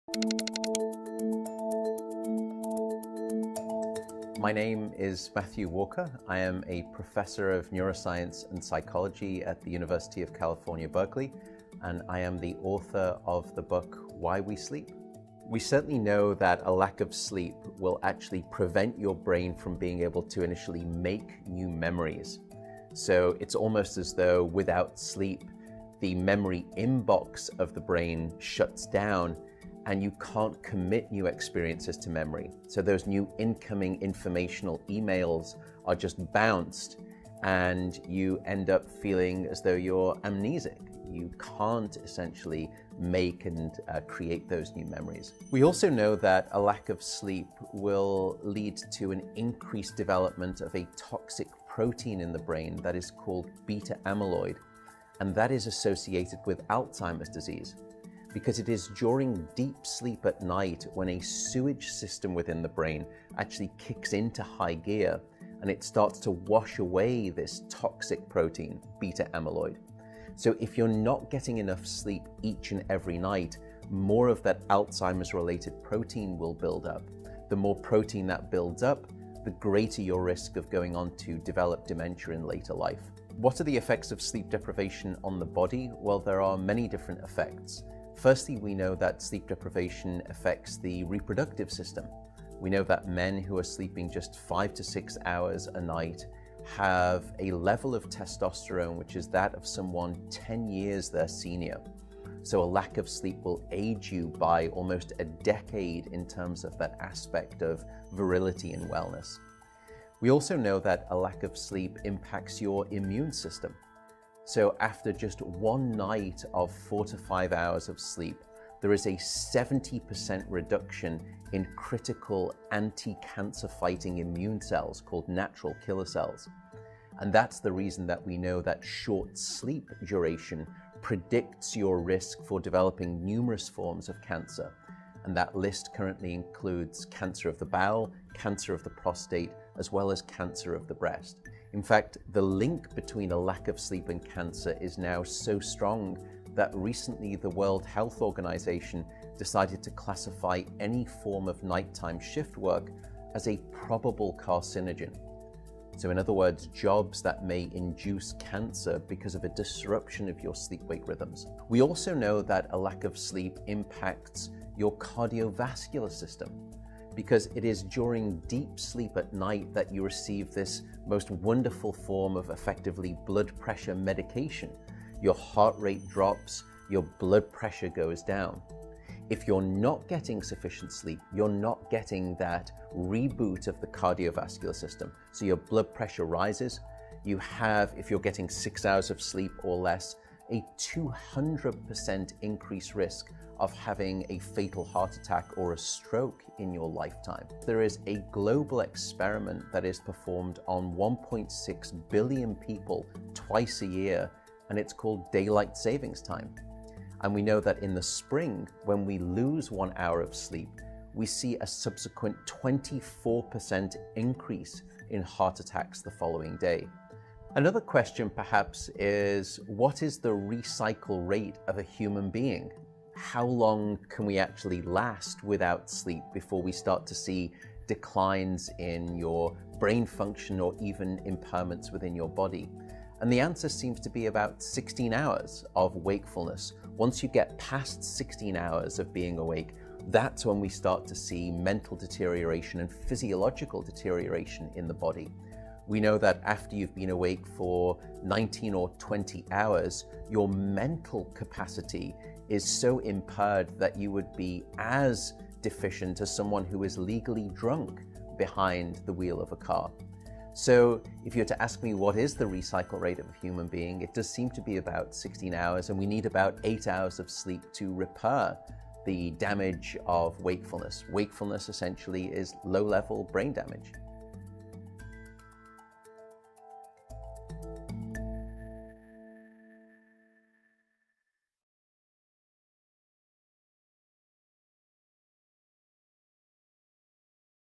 My name is Matthew Walker. I am a professor of neuroscience and psychology at the University of California, Berkeley, and I am the author of the book, Why We Sleep. We certainly know that a lack of sleep will actually prevent your brain from being able to initially make new memories. So it's almost as though without sleep, the memory inbox of the brain shuts down and you can't commit new experiences to memory. So those new incoming informational emails are just bounced and you end up feeling as though you're amnesic. You can't essentially make and create those new memories. We also know that a lack of sleep will lead to an increased development of a toxic protein in the brain that is called beta amyloid, and that is associated with Alzheimer's disease, because it is during deep sleep at night when a sewage system within the brain actually kicks into high gear and it starts to wash away this toxic protein, beta amyloid. So if you're not getting enough sleep each and every night, more of that Alzheimer's related protein will build up. The more protein that builds up, the greater your risk of going on to develop dementia in later life. What are the effects of sleep deprivation on the body? Well, there are many different effects. Firstly, we know that sleep deprivation affects the reproductive system. We know that men who are sleeping just 5 to 6 hours a night have a level of testosterone which is that of someone 10 years their senior. So a lack of sleep will age you by almost a decade in terms of that aspect of virility and wellness. We also know that a lack of sleep impacts your immune system. So after just one night of 4 to 5 hours of sleep, there is a 70% reduction in critical anti-cancer fighting immune cells called natural killer cells. And that's the reason that we know that short sleep duration predicts your risk for developing numerous forms of cancer. And that list currently includes cancer of the bowel, cancer of the prostate, as well as cancer of the breast. In fact, the link between a lack of sleep and cancer is now so strong that recently the World Health Organization decided to classify any form of nighttime shift work as a probable carcinogen. So in other words, jobs that may induce cancer because of a disruption of your sleep-wake rhythms. We also know that a lack of sleep impacts your cardiovascular system, because it is during deep sleep at night that you receive this most wonderful form of effectively blood pressure medication. Your heart rate drops, your blood pressure goes down. If you're not getting sufficient sleep, you're not getting that reboot of the cardiovascular system. So your blood pressure rises. You have, if you're getting 6 hours of sleep or less, a 200% increased risk of having a fatal heart attack or a stroke in your lifetime. There is a global experiment that is performed on 1.6 billion people twice a year, and it's called daylight savings time. And we know that in the spring, when we lose 1 hour of sleep, we see a subsequent 24% increase in heart attacks the following day. Another question perhaps is, what is the recycle rate of a human being? How long can we actually last without sleep before we start to see declines in your brain function or even impairments within your body? And the answer seems to be about 16 hours of wakefulness. Once you get past 16 hours of being awake, that's when we start to see mental deterioration and physiological deterioration in the body. We know that after you've been awake for 19 or 20 hours, your mental capacity is so impaired that you would be as deficient as someone who is legally drunk behind the wheel of a car. So if you were to ask me what is the recycle rate of a human being, it does seem to be about 16 hours, and we need about 8 hours of sleep to repair the damage of wakefulness. Wakefulness essentially is low-level brain damage.